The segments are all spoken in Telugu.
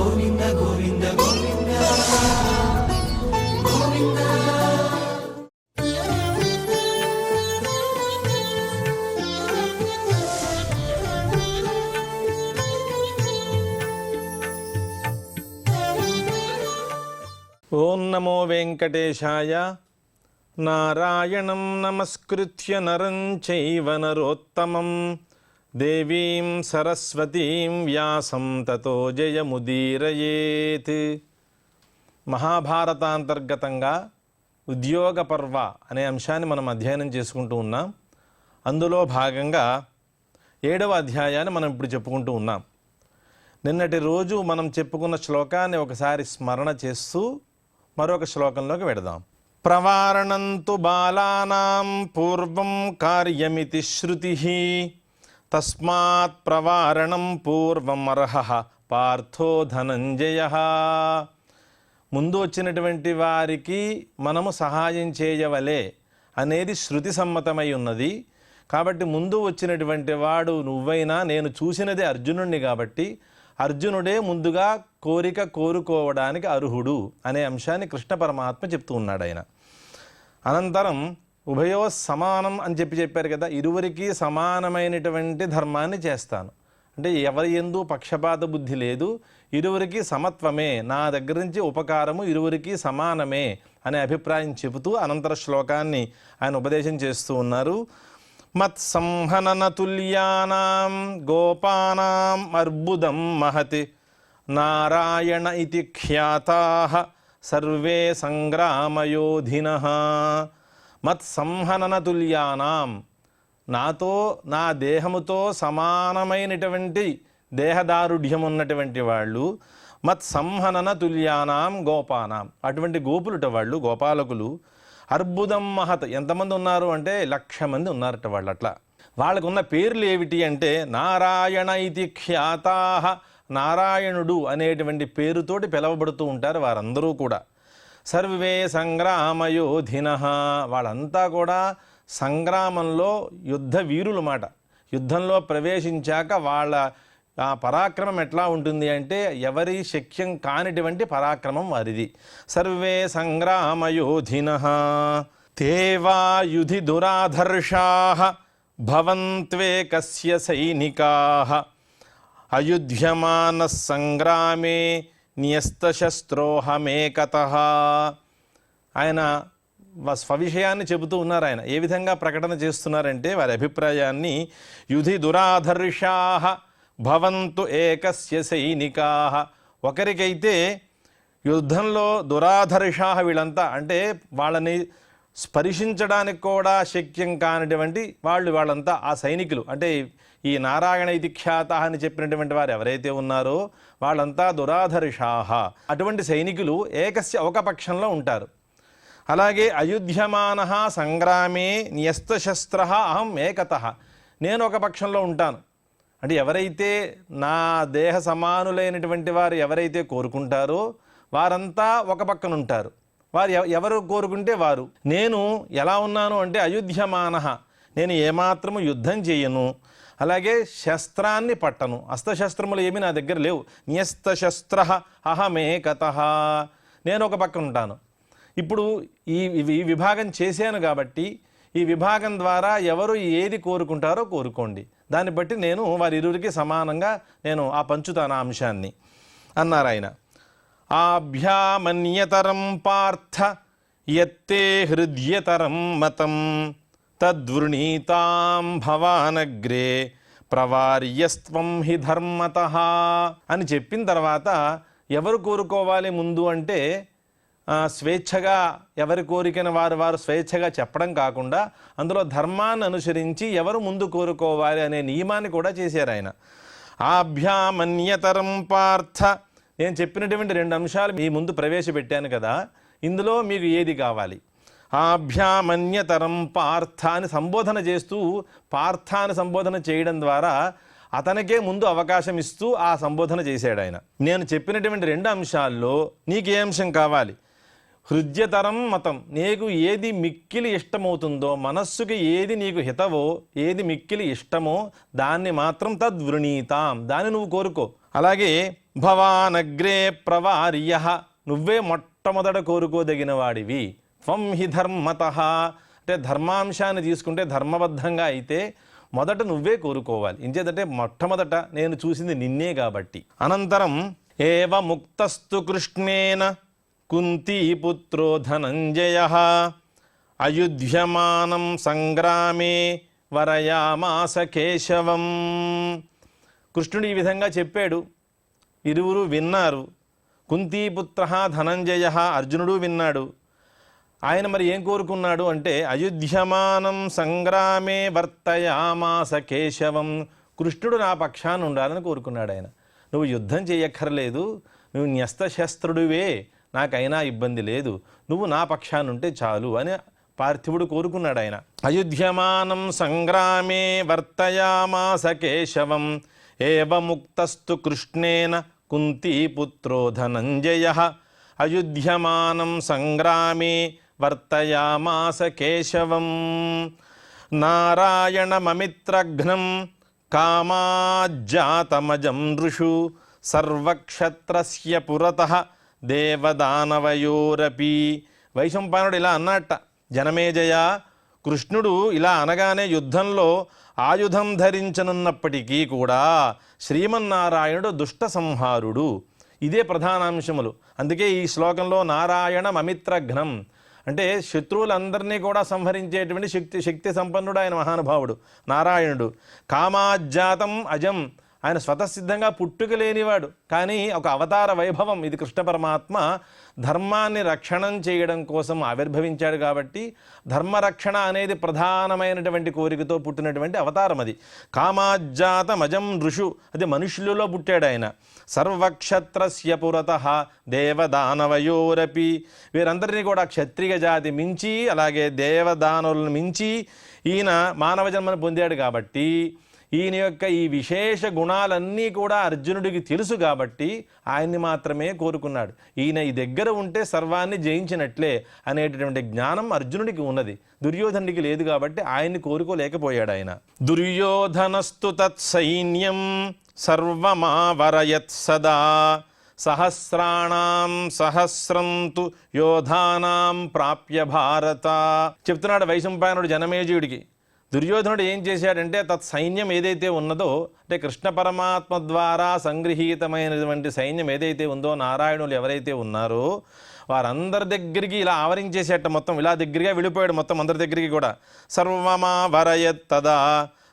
గోవింద గోవింద గోవింద గోవింద. ఓం నమో వెంకటేశాయ. నారాయణం నమస్కృత్య నరం చైవ నరోత్తమం దేవీం సరస్వతీం వ్యాసం తతో జయముదీరయేత్. మహాభారతాంతర్గతంగా ఉద్యోగ పర్వ అనే అంశాన్ని మనం అధ్యయనం చేసుకుంటూ ఉన్నాం. అందులో భాగంగా 7వ అధ్యాయాన్ని మనం ఇప్పుడు చెప్పుకుంటూ ఉన్నాం. నిన్నటి రోజు మనం చెప్పుకున్న శ్లోకాన్ని ఒకసారి స్మరణ చేస్తూ మరొక శ్లోకంలోకి వెడదాం. ప్రవారణంతు బాలానాం పూర్వం కార్యమితి శృతి తస్మాత్ ప్రవారణం పూర్వం అర్హః పార్థో ధనంజయ. ముందు వచ్చినటువంటి వారికి మనము సహాయం చేయవలే అనేది శృతి సమ్మతమై ఉన్నది. కాబట్టి ముందు వచ్చినటువంటి వాడు నువ్వైనా, నేను చూసినది అర్జునుడిని కాబట్టి అర్జునుడే ముందుగా కోరుకోవడానికి అర్హుడు అనే అంశాన్ని కృష్ణ పరమాత్మ చెప్తూ ఉన్నాడు ఆయన. అనంతరం ఉభయో సమానం అని చెప్పారు కదా, ఇరువురికి సమానమైనటువంటి ధర్మాన్ని చేస్తాను అంటే ఎవరి యందు పక్షపాత బుద్ధి లేదు, ఇరువురికి సమత్వమే, నా దగ్గర నుంచి ఉపకారము ఇరువురికి సమానమే అనే అభిప్రాయం చెబుతూ అనంతర శ్లోకాన్ని ఆయన ఉపదేశం చేస్తూ ఉన్నారు. మత్సంహనన తుల్యానాం గోపానాం అర్బుదం మహతి నారాయణ ఇతి ఖ్యాతాః సర్వే సంగ్రామయోధినః. మత్సంహనన తుల్యానాం, నాతో నా దేహముతో సమానమైనటువంటి దేహదారుఢ్యం ఉన్నటువంటి వాళ్ళు, మత్సంహనన తుల్యానాం గోపానాం, అటువంటి గోపులుట వాళ్ళు, గోపాలకులు. అర్బుదం మహత్, ఎంతమంది ఉన్నారు అంటే 1,00,000 మంది ఉన్నారట వాళ్ళు. అట్లా వాళ్ళకు ఉన్న పేర్లు ఏమిటి అంటే నారాయణ ఇతి ఖ్యాతాః, నారాయణుడు అనేటువంటి పేరుతోటి పిలవబడుతూ ఉంటారు వారందరూ కూడా. సర్వే సంగ్రామయోధినః, వాళ్ళంతా కూడా సంగ్రామంలో యుద్ధ వీరులు మాట. యుద్ధంలో ప్రవేశించాక వాళ్ళ పరాక్రమం ఎట్లా ఉంటుంది అంటే ఎవరి శక్యం కానిటువంటి పరాక్రమం వారిది. సర్వే సంగ్రామయోధినః తే వా యుధి దురాధర్షాః భవంత్వేకస్య సైనికాః అయుధ్యమానః సంగ్రామే న్యస్తశస్త్రోహమేకతః. ఆయన స్వవిషయాన్ని చెబుతూ ఉన్నారు. ఆయన ఏ విధంగా ప్రకటన చేస్తున్నారంటే వారి అభిప్రాయాన్ని, యుధి దురాధర్షాః భవంతు ఏకస్య సైనికాః, ఒకరికైతే యుద్ధంలో దురాధర్షాః వీళ్ళంతా అంటే వాళ్ళని స్పర్శించడానికి కూడా శక్యం కానిటువంటి వాళ్ళంతా ఆ సైనికులు. అంటే ఈ నారాయణ ఇతి ఖ్యాతః అని చెప్పినటువంటి వారు ఎవరైతే ఉన్నారో వాళ్ళంతా దురాధర్షాః, అటువంటి సైనికులు ఏకస్య ఒక పక్షంలో ఉంటారు. అలాగే అయుధ్యమానః సంగ్రామే న్యస్తశస్త్రః అహం ఏకతః, నేను ఒక పక్షంలో ఉంటాను. అంటే ఎవరైతే నా దేహ సమానులైనటువంటి వారు ఎవరైతే కోరుకుంటారో వారంతా ఒక పక్కన ఉంటారు. వారు ఎవరు కోరుకుంటే వారు. నేను ఎలా ఉన్నాను అంటే అయుధ్యమానః, నేను ఏమాత్రము యుద్ధం చేయను, అలాగే శస్త్రాన్ని పట్టను, అస్త్రశస్త్రములు ఏమీ నా దగ్గర లేవు. న్యస్తశస్త్రః అహమేకతః, నేను ఒక పక్కన ఉంటాను. ఇప్పుడు ఈ విభాగం చేశాను కాబట్టి ఈ విభాగం ద్వారా ఎవరు ఏది కోరుకుంటారో కోరుకోండి, దాన్ని బట్టి నేను వారిరువురికి సమానంగా నేను పంచుతాను ఆ అంశాన్ని అన్నారు ఆయన. ఆభ్యామన్యతరం పార్థ యత్తే హృద్యతరం మతం తద్వృణీతాం భవానగ్రే ప్రవార్యస్త్వం హి ధర్మతః అని చెప్పిన తర్వాత ఎవరు కోరుకోవాలి ముందు అంటే స్వేచ్ఛగా ఎవరి కోరికను వారు స్వేచ్ఛగా చెప్పడం కాకుండా అందులో ధర్మాన్ని అనుసరించి ఎవరు ముందు కోరుకోవాలి అనే నియమాన్ని కూడా చేశారు ఆయన. ఆభ్యామన్యతరం పార్థ, నేను చెప్పినటువంటి 2 అంశాలు మీ ముందు ప్రవేశపెట్టాను కదా, ఇందులో మీకు ఏది కావాలి? ఆభ్యామన్యతరం పార్థ అని సంబోధన చేస్తూ పార్థాన్ని సంబోధన చేయడం ద్వారా అతనికే ముందు అవకాశం ఇస్తూ ఆ సంబోధన చేశాడు ఆయన. నేను చెప్పినటువంటి 2 అంశాల్లో నీకు ఏ అంశం కావాలి? హృద్యతరం మతం, నీకు ఏది మిక్కిలి ఇష్టమవుతుందో, మనస్సుకి ఏది నీకు హితవో, ఏది మిక్కిలి ఇష్టమో దాన్ని మాత్రం తద్వృణీతాం, దాన్ని నువ్వు కోరుకో. అలాగే భవానగ్రే ప్రవార్య, నువ్వే మొట్టమొదట కోరుకోదగిన వాడివి. త్వం హి ధర్మతః, అంటే ధర్మాంశాన్ని తీసుకుంటే ధర్మబద్ధంగా అయితే మొదట నువ్వే కోరుకోవాలి. ఇంచేదంటే మొట్టమొదట నేను చూసింది నిన్నే కాబట్టి. అనంతరం ఏవ ముక్తస్తు కృష్ణేన కుంతీపుత్రో ధనంజయః అయుధ్యమానం సంగ్రామే వరయామాస కేశవం. కృష్ణుడు ఈ విధంగా చెప్పాడు, ఇరువురు విన్నారు. కుంతీపుత్ర ధనంజయ, అర్జునుడు విన్నాడు. ఆయన మరి ఏం కోరుకున్నాడు అంటే అయుధ్యమానం సంగ్రామే వర్తయామాస కేశవం, కృష్ణుడు నా పక్షాన ఉండాలని కోరుకున్నాడు. ఆయన నువ్వు యుద్ధం చేయక్కర్లేదు, నువ్వు న్యస్తశస్త్రుడివే, నాకైనా ఇబ్బంది లేదు, నువ్వు నా పక్షానుంటే చాలు అని పార్థివుడు కోరుకున్నాడు. ఆయన అయుధ్యమానం సంగ్రామే వర్తయామాస కేశవం ఏవ ముక్తస్తు కృష్ణేన కుంతీపుత్రో ధనంజయః అయుధ్యమానం సంగ్రామే వర్తయామాస కేశవం. నారాయణమమిత్రఘ్నం కామాజ్జాతమజం నృషు సర్వక్షత్రస్య పురతః దేవదానవయోరపి. వైశంపాయనుడు ఇలా అన్నట్ట, జనమేజయ, కృష్ణుడు ఇలా అనగానే యుద్ధంలో ఆయుధం ధరించనున్నప్పటికీ కూడా శ్రీమన్నారాయణుడు దుష్ట సంహారుడు. ఇదే ప్రధానాంశములు. అందుకే ఈ శ్లోకంలో నారాయణమమిత్రఘ్నం అంటే శత్రువులందరినీ కూడా సంహరించేటువంటి శక్తి సంపన్నుడు ఆయన మహానుభావుడు నారాయణుడు. కామాజ్జాతం అజం, ఆయన స్వతసిద్ధంగా పుట్టుక లేనివాడు, కానీ ఒక అవతార వైభవం. ఇది కృష్ణ పరమాత్మ ధర్మాన్ని రక్షణం చేయడం కోసం ఆవిర్భవించాడు కాబట్టి ధర్మరక్షణ అనేది ప్రధానమైనటువంటి కోరికతో పుట్టినటువంటి అవతారం అది. కామాజ్జాతమజం ఋషు, అది మనుషులలో పుట్టాడు ఆయన. సర్వక్షత్రస్య పురతః దేవదానవయోరపి, వీరందరినీ కూడా క్షత్రియ జాతి మించి అలాగే దేవదానవులను మించి ఈయన మానవ జన్మను పొందాడు కాబట్టి ఈయన యొక్క ఈ విశేష గుణాలన్నీ కూడా అర్జునుడికి తెలుసు కాబట్టి ఆయన్ని మాత్రమే కోరుకున్నాడు. ఈయన ఈ దగ్గర ఉంటే సర్వాన్ని జయించినట్లే అనేటటువంటి జ్ఞానం అర్జునుడికి ఉన్నది, దుర్యోధనుడికి లేదు కాబట్టి ఆయన్ని కోరుకోలేకపోయాడు ఆయన. దుర్యోధనస్తు తత్సైన్యం సర్వమావరయత్ సదా సహస్రాణం సహస్రంతు యోధానాం ప్రాప్య భారత. చెప్తున్నాడు వైశంపాయనుడు జనమేజయుడికి. దుర్యోధనుడు ఏం చేశాడంటే తత్సైన్యం ఏదైతే ఉన్నదో, అంటే కృష్ణ పరమాత్మ ద్వారా సంగృహీతమైనటువంటి సైన్యం ఏదైతే ఉందో, నారాయణులు ఎవరైతే ఉన్నారో వారందరి దగ్గరికి ఇలా ఆవరించేసేట, మొత్తం ఇలా దగ్గరగా వెళ్ళిపోయాడు మొత్తం అందరి దగ్గరికి కూడా. సర్వమావరయత్ తదా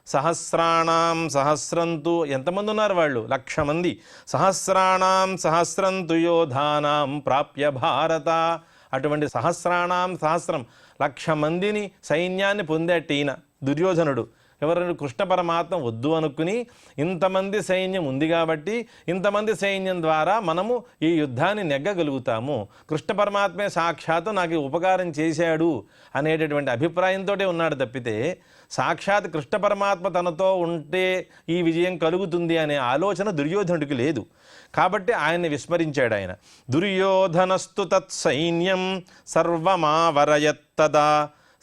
సహస్రాణం సహస్రంతు, ఎంతమంది ఉన్నారు వాళ్ళు? 1,00,000 మంది. సహస్రాణం సహస్రంతు యోధానాం ప్రాప్య భారత, అటువంటి సహస్రాణం సహస్రం 1,00,000 మందిని సైన్యాన్ని పొందేట దుర్యోధనుడు. ఎవరు? కృష్ణ పరమాత్మ వద్దు అనుకుని ఇంతమంది సైన్యం ఉంది కాబట్టి ఇంతమంది సైన్యం ద్వారా మనము ఈ యుద్ధాన్ని నెగ్గగలుగుతాము, కృష్ణ పరమాత్మే సాక్షాత్తు నాకు ఉపకారం చేశాడు అనేటటువంటి అభిప్రాయంతో ఉన్నాడు తప్పితే సాక్షాత్ కృష్ణ పరమాత్మ తనతో ఉంటే ఈ విజయం కలుగుతుంది అనే ఆలోచన దుర్యోధనుడికి లేదు కాబట్టి ఆయన్ని విస్మరించాడు ఆయన. దుర్యోధనస్తు తత్సైన్యం సర్వమావరయత్తదా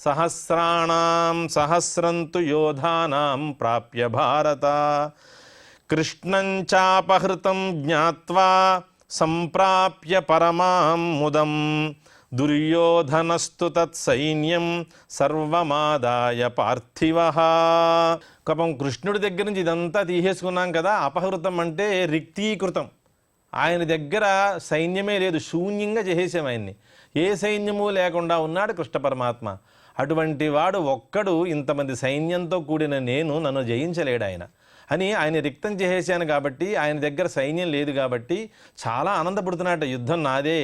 సహస్రాణం సహస్రంతు యోధానాం ప్రాప్య భారత. కృష్ణం చాపహృతం జ్ఞాత్వా సంప్రాప్య పరమాం ముదం దుర్యోధనస్తు తత్సైన్యం సర్వమాదాయ పార్థివః. కపం కృష్ణుడి దగ్గర నుంచి ఇదంతా తీసేసుకున్నాం కదా. అపహృతం అంటే రిక్తీకృతం, ఆయన దగ్గర సైన్యమే లేదు, శూన్యంగా చేసేసాం ఆయన్ని. ఏ సైన్యము లేకుండా ఉన్నాడు కృష్ణ పరమాత్మ. అటువంటి వాడు ఒక్కడు ఇంతమంది సైన్యంతో కూడిన నన్ను జయించలేడు ఆయన అని ఆయన రిక్తం చేసేసాను కాబట్టి, ఆయన దగ్గర సైన్యం లేదు కాబట్టి చాలా ఆనందపడుతున్నాడు. యుద్ధం నాదే,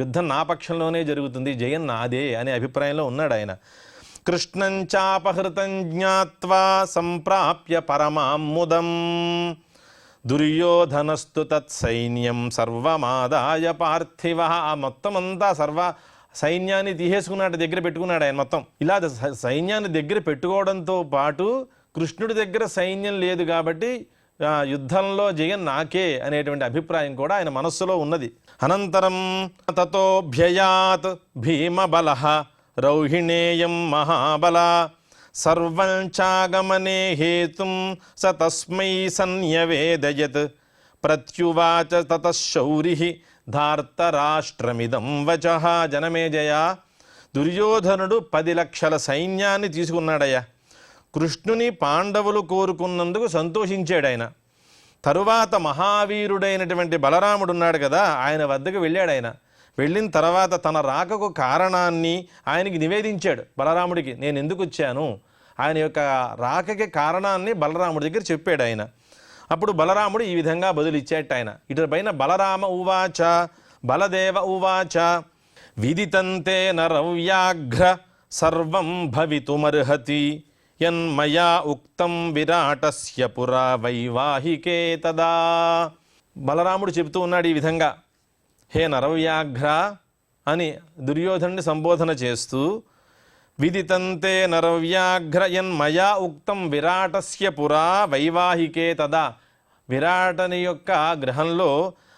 యుద్ధం నా పక్షంలోనే జరుగుతుంది, జయం నాదే అనే అభిప్రాయంలో ఉన్నాడు ఆయన. కృష్ణం చాపహృతం జ్ఞాత్వా సంప్రాప్య పరమాం ముదం దుర్యోధనస్తు తత్సైన్యం సర్వమాదాయ పార్థివ. ఆ మొత్తం అంతా సైన్యాన్ని తీసేసుకున్నాడు, దగ్గర పెట్టుకున్నాడు ఆయన మొత్తం. ఇలా సైన్యాన్ని దగ్గర పెట్టుకోవడంతో పాటు కృష్ణుడి దగ్గర సైన్యం లేదు కాబట్టి యుద్ధంలో జయం నాకే అనేటువంటి అభిప్రాయం కూడా ఆయన మనస్సులో ఉన్నది. అనంతరం తతోభ్యయాత్ భీమబల రౌహిణేయం మహాబల సర్వం చాగమనే హేతుం స తస్మై సన్యవేదయత్ ప్రత్యువాచ తతశౌరి ధార్తరాష్ట్రమిదం వచః. జనమేజయ, దుర్యోధనుడు 10 లక్షల సైన్యాన్ని తీసుకున్నాడయ్యా. కృష్ణుని పాండవులు కోరుకున్నందుకు సంతోషించాడు ఆయన. తరువాత మహావీరుడైనటువంటి బలరాముడు ఉన్నాడు కదా, ఆయన వద్దకు వెళ్ళాడు. ఆయన వెళ్ళిన తర్వాత తన రాకకు కారణాన్ని ఆయనకి నివేదించాడు. బలరాముడికి నేను ఎందుకు వచ్చాను, ఆయన యొక్క రాకకి కారణాన్ని బలరాముడి దగ్గర చెప్పాడు ఆయన. అప్పుడు బలరాముడు ఈ విధంగా బదులిచ్చాట ఆయన. ఇటు పైన బలరామ ఉవాచ బలదేవ ఉవాచ విదితంతే నరవ్యాఘ్ర సర్వం భవితుమర్హతి యన్మయా ఉక్తం విరాటస్య పురా వైవాహికే తదా. బలరాముడు చెబుతూ ఉన్నాడు ఈ విధంగా, హే నరవ్యాఘ్ర అని దుర్యోధనుని సంబోధన చేస్తూ, విదితంతే నరవ్యాఘ్ర యన్మయా ఉక్తం విరాటస్య పురా వైవాహికే తదా. విరాటని యొక్క గృహంలో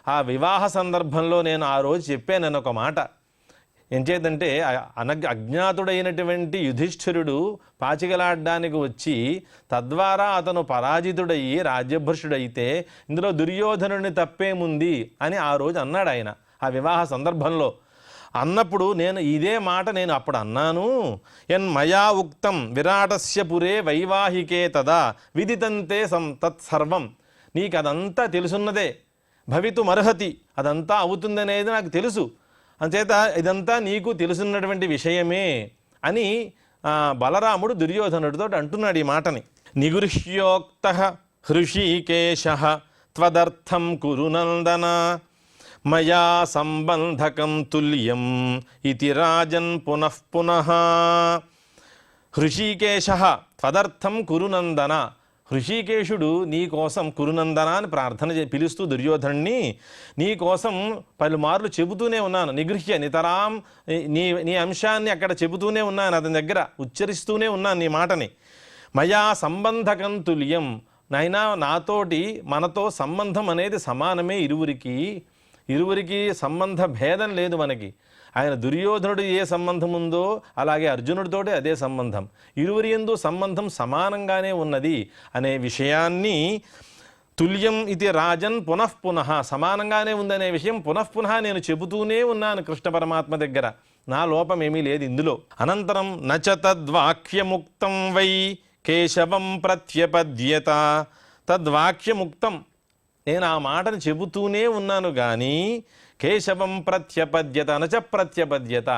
ఆ వివాహ సందర్భంలో నేను ఆ రోజు చెప్పానని ఒక మాట. ఏం చేద్దంటే అజ్ఞాతుడైనటువంటి యుధిష్ఠిరుడు పాచికలాడడానికి వచ్చి తద్వారా అతను పరాజితుడయ్యి రాజ్యభ్రష్టుడైతే ఇందులో దుర్యోధనుడిని తప్పేముంది అని ఆ రోజు అన్నాడు ఆయన ఆ వివాహ సందర్భంలో. అన్నప్పుడు నేను ఇదే మాట నేను అప్పుడు అన్నాను, యన్మయా ఉక్తం విరాటస్య పురే వైవాహికే తదా విదితంతే తత్సర్వం. నీకు అదంతా తెలుసున్నదే, భవితుమర్హతి, అదంతా అవుతుందనేది నాకు తెలుసు, అంచేత ఇదంతా నీకు తెలుసున్నటువంటి విషయమే అని బలరాముడు దుర్యోధనుడితో అంటున్నాడు ఈ మాటని. నిగృహ్యోక్త హృషీకేశ త్వదర్థం కురునందన మయా సంబంధకం తుల్యం ఇతి రాజన్ పునః పునః. హృషీకేశ త్వదర్థం కురునందన. హృషికేశుడు నీ కోసం కురునందన అని ప్రార్థన పిలుస్తూ దుర్యోధనుణ్ణి నీ కోసం పలుమార్లు చెబుతూనే ఉన్నాను. నిగృహ్య నితరాం నీ అంశాన్ని అక్కడ చెబుతూనే ఉన్నాను, అతని దగ్గర ఉచ్చరిస్తూనే ఉన్నాను నీ మాటని. మయా సంబంధకం తుల్యం. నైనా నాతోటి మనతో సంబంధం అనేది సమానమే, ఇరువురికి సంబంధ భేదం లేదు మనకి. ఆయన దుర్యోధనుడు ఏ సంబంధం ఉందో అలాగే అర్జునుడితోటి అదే సంబంధం, ఇరువురి యందు సంబంధం సమానంగానే ఉన్నది అనే విషయాన్ని తుల్యం ఇది రాజన్ పునః పునః, సమానంగానే ఉందనే విషయం పునఃపునః నేను చెబుతూనే ఉన్నాను కృష్ణ పరమాత్మ దగ్గర, నా లోపం ఏమీ లేదు ఇందులో. అనంతరం నచ తద్వాక్యముక్తం వై కేశవం ప్రత్యపద్యత. తద్వాక్యముక్తం, నేను ఆ మాటను చెబుతూనే ఉన్నాను కానీ కేశవం ప్రత్యపద్యత నచ ప్రత్యపద్యత,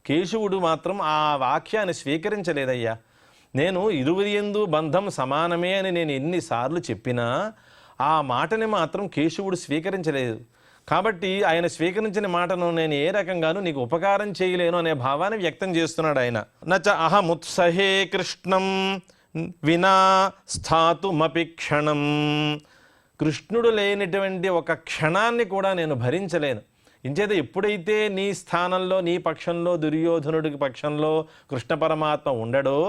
కేశవుడు మాత్రం ఆ వాక్యాన్ని స్వీకరించలేదయ్యా. నేను ఇరువురి యందు బంధం సమానమే అని నేను ఎన్నిసార్లు చెప్పినా ఆ మాటని మాత్రం కేశవుడు స్వీకరించలేదు. కాబట్టి ఆయన స్వీకరించిన మాటను నేను ఏ రకంగానూ నీకు ఉపకారం చేయలేను అనే భావాన్ని వ్యక్తం చేస్తున్నాడు ఆయన. నచ అహముత్సహే కృష్ణం వినా స్థాతుమపి క్షణం. కృష్ణుడు లేనటువంటి ఒక క్షణాన్ని కూడా నేను భరించలేను. ఇంచేత ఎప్పుడైతే నీ స్థానంలో నీ పక్షంలో దుర్యోధనుడికి పక్షంలో కృష్ణ పరమాత్మ ఉండడో,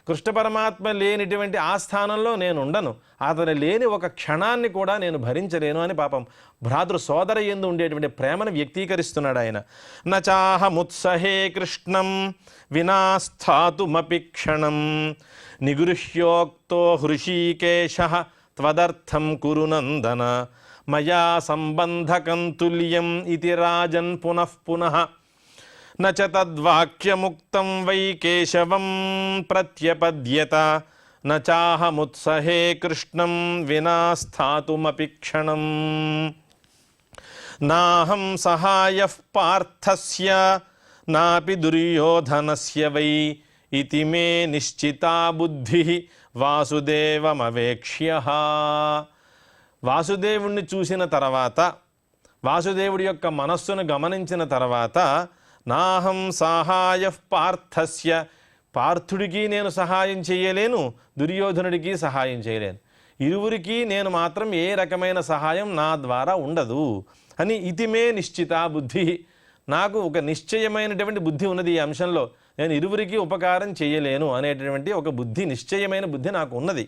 కృష్ణ పరమాత్మ లేనిటువంటి ఆ స్థానంలో నేను ఉండను, అతను లేని ఒక క్షణాన్ని కూడా నేను భరించలేను అని పాపం భ్రాతృ సోదర యందు ఉండేటువంటి ప్రేమను వ్యక్తీకరిస్తున్నాడు ఆయన. నచాహముత్సహే కృష్ణం వినా స్థాతుమపి క్షణం నిగృహ్యోక్తో హృషీకేశ త్వదర్థం కురునందన మయా సంబంధకం తుల్యం ఇతి రాజన్ పునః పునః. నచ తద్వాక్యముక్తం వై కేశవం ప్రత్యపద్యత నచాహముత్సహే కృష్ణం వినా స్థాతుమపి క్షణం. నాహం సహాయః పార్థస్య నాపి దుర్యోధనస్య వై ఇతి మే నిశ్చితా బుద్ధి వాసుదేవమవేక్ష్య. వాసుదేవుణ్ణి చూసిన తర్వాత, వాసుదేవుడి యొక్క మనస్సును గమనించిన తర్వాత, నాహం సహాయ పార్థస్య, పార్థుడికి నేను సహాయం చేయలేను, దుర్యోధనుడికి సహాయం చేయలేను, ఇరువురికి నేను మాత్రం ఏ రకమైన సహాయం నా ద్వారా ఉండదు అని ఇతిమే నిశ్చిత బుద్ధి. నాకు ఒక నిశ్చయమైనటువంటి బుద్ధి ఉన్నది ఈ అంశంలో, నేను ఇరువురికి ఉపకారం చేయలేను అనేటటువంటి ఒక బుద్ధి, నిశ్చయమైన బుద్ధి నాకు ఉన్నది.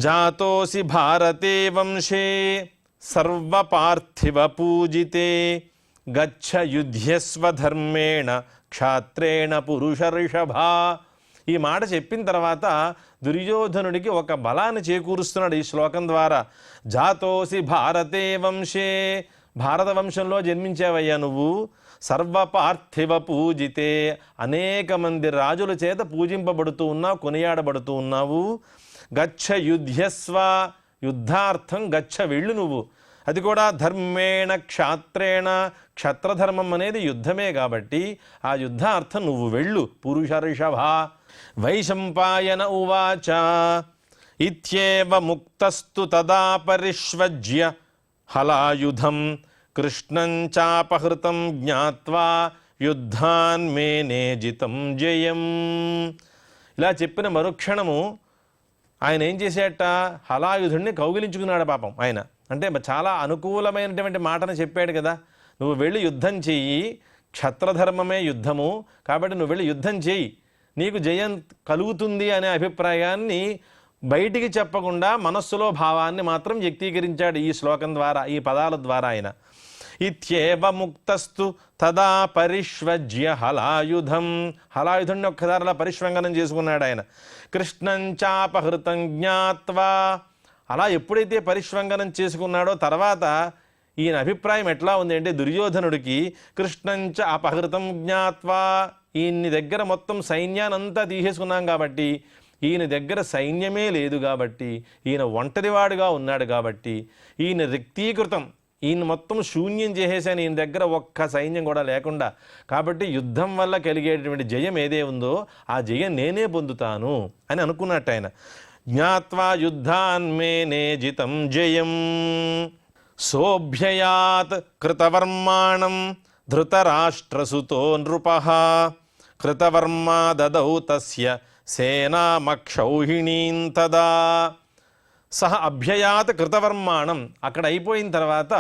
జాతోసి భారతే వంశే సర్వపార్థివ పూజితే గచ్చ యుధ్యస్వ ధర్మేణ క్షాత్రేణ పురుషర్షభా. ఈ మాట చెప్పిన తర్వాత దుర్యోధనుడికి ఒక బలాన్ని చేకూరుస్తున్నాడు ఈ శ్లోకం ద్వారా. జాతోసి భారతే వంశే, భారత వంశంలో జన్మించావయ్యా నువ్వు. సర్వపార్థివ పూజితే, అనేక మంది రాజుల చేత పూజింపబడుతూ ఉన్నావు, కొనియాడబడుతూ ఉన్నావు. గచ్చ యుధ్యస్వ, యుద్ధార్థం గచ్చ వెళ్ళు నువ్వు. అది కూడా ధర్మేణ క్షాత్రేణ, క్షత్రధర్మం అనేది యుద్ధమే కాబట్టి ఆ యుద్ధార్థం నువ్వు వెళ్ళు పురుషర్షభ. వైశంపాయన ఉవాచ ఇత్యేవ ముక్తస్తు తదా పరిష్వజ్య హలాయుధం కృష్ణం చాపహృతం జ్ఞాత్వా యుద్ధాన్మేనే జితం జయం. ఇలా చెప్పిన మరుక్షణము ఆయన ఏం చేసేట, హలాయుధుడిని కౌగిలించుకున్నాడు పాపం ఆయన. అంటే చాలా అనుకూలమైనటువంటి మాటను చెప్పాడు కదా, నువ్వు వెళ్ళి యుద్ధం చెయ్యి, క్షత్రధర్మమే యుద్ధము కాబట్టి నువ్వు వెళ్ళి యుద్ధం చెయ్యి, నీకు జయం కలుగుతుంది అనే అభిప్రాయాన్ని బయటికి చెప్పకుండా మనస్సులో భావాన్ని మాత్రం వ్యక్తీకరించాడు ఈ శ్లోకం ద్వారా, ఈ పదాల ద్వారా ఆయన. ఇత్యేవ ముక్తస్తు తదా పరిష్వజ్య హలాయుధం, హలాయుధుడిని ఒక్కసారి అలా పరిష్వంగనం చేసుకున్నాడు ఆయన. కృష్ణం చాపహృతం జ్ఞాత్వా, అలా ఎప్పుడైతే పరిష్వంగనం చేసుకున్నాడో తర్వాత ఈయన అభిప్రాయం ఎట్లా ఉంది అంటే దుర్యోధనుడికి కృష్ణంచ అపహృతం జ్ఞాత్వా, ఈయన్ని దగ్గర మొత్తం సైన్యానంతా తీసేసుకున్నాం కాబట్టి, ఈయన దగ్గర సైన్యమే లేదు కాబట్టి, ఈయన ఒంటరివాడుగా ఉన్నాడు కాబట్టి, ఈయన రిక్తీకృతం, ఈయన మొత్తం శూన్యం చేసేసాను, ఈయన దగ్గర ఒక్క సైన్యం కూడా లేకుండా, కాబట్టి యుద్ధం వల్ల కలిగేటువంటి జయం ఏదే ఉందో ఆ జయం నేనే పొందుతాను అని అనుకున్నట్టు ఆయన. జ్ఞాత్వా యుద్ధాన్మేనే జితం జయం. సోభ్యయాత్ కృతవర్మాణం ధృతరాష్ట్రసుతో నృపః కృతవర్మా దదౌ తస్య సేనామక్షౌహిణీం తదా. సహ అభ్యయాత్ కృతవర్మాణం, అక్కడ అయిపోయిన తర్వాత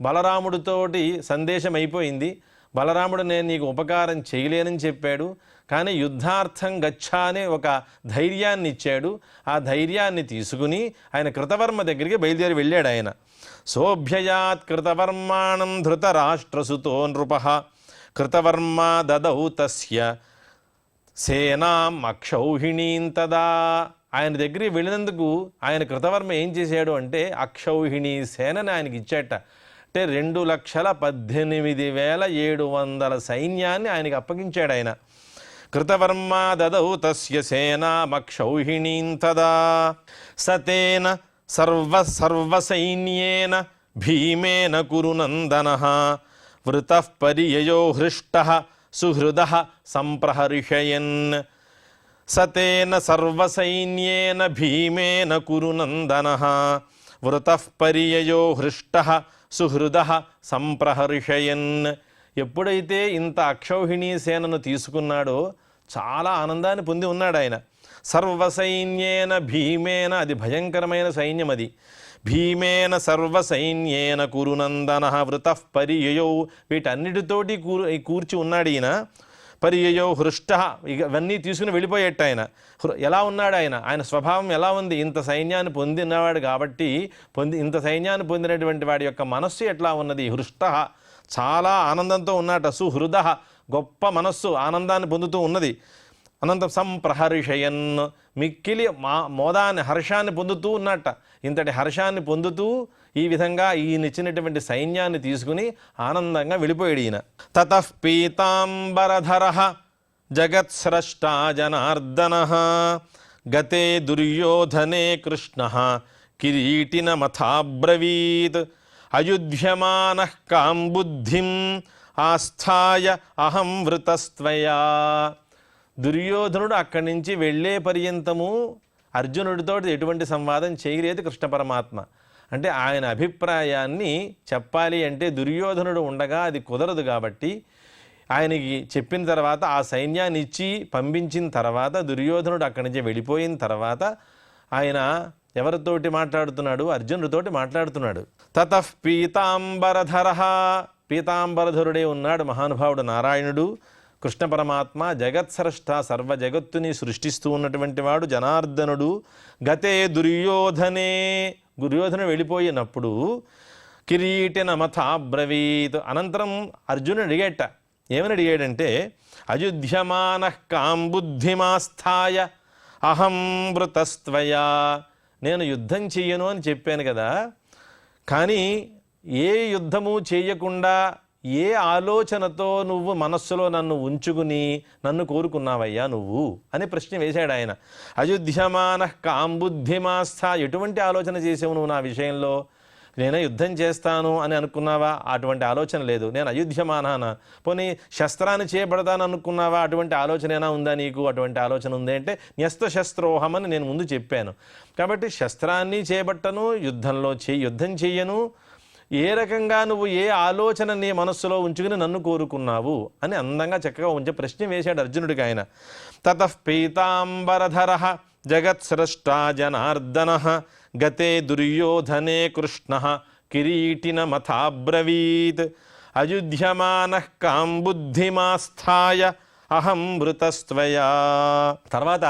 బలరాముడితోటి సందేశం అయిపోయింది. బలరాముడు నేను నీకు ఉపకారం చేయలేనని చెప్పాడు, కానీ యుద్ధార్థం గచ్చా అనే ఒక ధైర్యాన్ని ఇచ్చాడు. ఆ ధైర్యాన్ని తీసుకుని ఆయన కృతవర్మ దగ్గరికి బయలుదేరి వెళ్ళాడు ఆయన. సోభ్యయాత్ కృతవర్మాణం ధృతరాష్ట్రసుతో నృపః కృతవర్మా దదౌ తస్య సేనాం అక్షౌహిణీం తదా. ఆయన దగ్గరికి వెళ్ళినందుకు ఆయన కృతవర్మ ఏం చేశాడు అంటే అక్షౌహిణీ సేనని ఆయనకి ఇచ్చాట. అంటే 2,18,700 సైన్యాన్ని ఆయనకి అప్పగించాడు ఆయన. కృతవర్మా దదౌ తస్య సేనామక్షౌహిణీం తదా. సతేన సర్వసైన్యేన భీమేన కురునందనః వృతః పరియయో హృష్టః సుహృదః సంప్రహర్షయన్. సతేన సర్వసైన్యేన భీమేన కురునందనః వృతః పరియయో హృష్టః సుహృదః సంప్రహర్షయన్. ఎప్పుడైతే ఇంత అక్షౌహిణీ సేనను తీసుకున్నాడో చాలా ఆనందాన్ని పొంది ఉన్నాడు ఆయన. సర్వసైన్యేన భీమేన, అది భయంకరమైన సైన్యం అది. భీమేన సర్వసైన్యేన కురునందనః వృతః పరియయౌ, వీటన్నిటితోటి కూర్చి ఉన్నాడు ఈయన. పరియయో హృష్ట, ఇవన్నీ తీసుకుని వెళ్ళిపోయేట ఆయన. ఎలా ఉన్నాడు ఆయన, ఆయన స్వభావం ఎలా ఉంది, ఇంత సైన్యాన్ని పొందినవాడు కాబట్టి, ఇంత సైన్యాన్ని పొందినటువంటి వాడి యొక్క మనస్సు ఎట్లా ఉన్నది, హృష్ట, చాలా ఆనందంతో ఉన్నట. సుహృద, గొప్ప మనస్సు ఆనందాన్ని పొందుతూ ఉన్నది. అనంతరం సంప్రహర్షయన్, మిక్కిలి మోదాన్ని హర్షాన్ని పొందుతూ ఉన్నట్ట. ఇంతటి హర్షాన్ని పొందుతూ ఈ విధంగా ఈయనిచ్చినటువంటి సైన్యాన్ని తీసుకుని ఆనందంగా వెళ్ళిపోయాడు ఈయన. తతః పీతాంబరధరః జగత్స్రష్టా జనార్దనః గతే దుర్యోధనే కృష్ణః కిరీటినమథాబ్రవీత్ అయుధ్యమానః కాం బుద్ధిం ఆస్థాయ అహం వృతస్త్వయా. దుర్యోధనుడు అక్కడి నుంచి వెళ్ళే పర్యంతము అర్జునుడితో ఎటువంటి సంవాదం చేయలేదు కృష్ణ పరమాత్మ. అంటే ఆయన అభిప్రాయాన్ని చెప్పాలి అంటే దుర్యోధనుడు ఉండగా అది కుదరదు కాబట్టి ఆయనకి చెప్పిన తర్వాత ఆ సైన్యాన్ని ఇచ్చి పంపించిన తర్వాత దుర్యోధనుడు అక్కడి నుంచి వెళ్ళిపోయిన తర్వాత ఆయన ఎవరితోటి మాట్లాడుతున్నాడు, అర్జునుడితోటి మాట్లాడుతున్నాడు. తతః పీతాంబరధరః, పీతాంబరధరుడే ఉన్నాడు మహానుభావుడు నారాయణుడు. కృష్ణ పరమాత్మ జగత్సృష్ట సర్వ జగత్తుని సృష్టిస్తూ ఉన్నటువంటి వాడు జనార్దనుడు. గతే దుర్యోధనే, దుర్యోధనుడు వెళ్ళిపోయినప్పుడు కిరీటిన మథాబ్రవీత్, అనంతరం అర్జునుడు అడిగేట, ఏమని అడిగాడంటే అయుధ్యమానః కాం బుద్ధిమాస్థాయ అహం మృతస్త్వయా, నేను యుద్ధం చెయ్యను అని చెప్పాను కదా, కానీ ఏ యుద్ధము చేయకుండా ఏ ఆలోచనతో నువ్వు మనస్సులో నన్ను ఉంచుకుని నన్ను కోరుకున్నావయ్యా నువ్వు అని ప్రశ్న వేశాడు ఆయన. అయుధ్యమానః కాం బుద్ధిమాస్థా, ఎటువంటి ఆలోచన చేసావు నువ్వు నా విషయంలో? నేనే యుద్ధం చేస్తాను అని అనుకున్నావా? అటువంటి ఆలోచన లేదు. నేను అయుధ్యమానానా, పోనీ శస్త్రాన్ని చేయబడతాను అనుకున్నావా? అటువంటి ఆలోచన ఏనా ఉందా నీకు? అటువంటి ఆలోచన ఉంది అంటే న్యస్త శస్త్రోహం అని నేను ముందు చెప్పాను. కాబట్టి శస్త్రాన్ని చేపట్టను, యుద్ధం చెయ్యను. ఏ రకంగా నువ్వు ఏ ఆలోచన నీ మనస్సులో ఉంచుకుని నన్ను కోరుకున్నావు అని అందంగా చక్కగా ఉంచే ప్రశ్న వేశాడు అర్జునుడికి ఆయన. తతః పీతాంబరధరః జగత్స్రష్టా జనార్దనః గతే దుర్యోధనే కృష్ణః కిరీటిన మథాబ్రవీత్ అయుధ్యమానః కాం బుద్ధిమాస్థాయ అహం మృతస్త్వయా. తర్వాత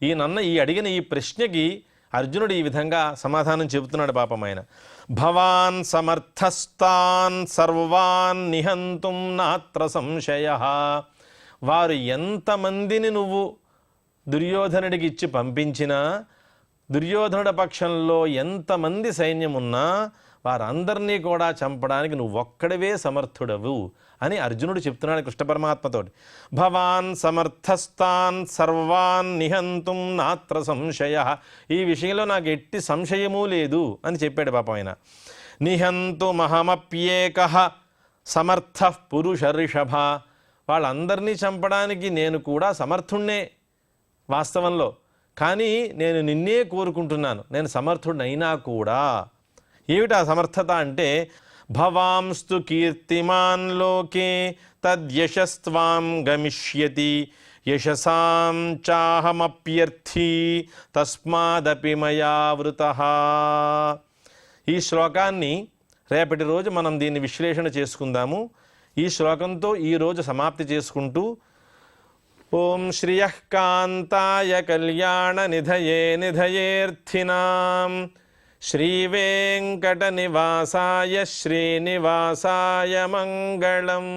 ఈ అడిగిన ఈ ప్రశ్నకి అర్జునుడు ఈ విధంగా సమాధానం చెబుతున్నాడు పాపం ఆయన. భవాన్ సమర్థస్తాన్ సర్వాన్ నిహంతుం నాత్ర సంశయః, వారు ఎంతమందిని నువ్వు దుర్యోధనుడికి ఇచ్చి పంపించినా, దుర్యోధనుడి పక్షంలో ఎంతమంది సైన్యం ఉన్నా వారందరినీ కూడా చంపడానికి నువ్వు ఒక్కడివే సమర్థుడవు అని అర్జునుడు చెప్తున్నాడు కృష్ణ పరమాత్మతోటి. భవాన్ సమర్థస్తాన్ సర్వాన్ నిహంతుం నాత్ర సంశయ, ఈ విషయంలో నాకు ఎట్టి సంశయమూ లేదు అని చెప్పాడు పాపం ఆయన. నిహంతుమహమప్యేకః సమర్థః పురుష రిషభ, వాళ్ళందరినీ చంపడానికి నేను కూడా సమర్థుణ్ణే వాస్తవంలో, కానీ నేను నిన్నే కోరుకుంటున్నాను, నేను సమర్థుడినైనా కూడా. ఏమిటా సమర్థత అంటే భవాంస్తు కీర్తిమాన్ లోకే తద్యశస్త్వాం గమిష్యతి యశసాం చాహమప్యర్థీ తస్మాదపి మయా వృతః. ఈ శ్లోకాన్ని రేపటి రోజు మనం దీన్ని విశ్లేషణ చేసుకుందాము. ఈ శ్లోకంతో ఈరోజు సమాప్తి చేసుకుంటూ ఓం శ్రియః కాంతాయ కళ్యాణ నిధయే నిధయేర్థినాం శ్రీవేంకట నివాసాయ శ్రీనివాసాయ మంగళం.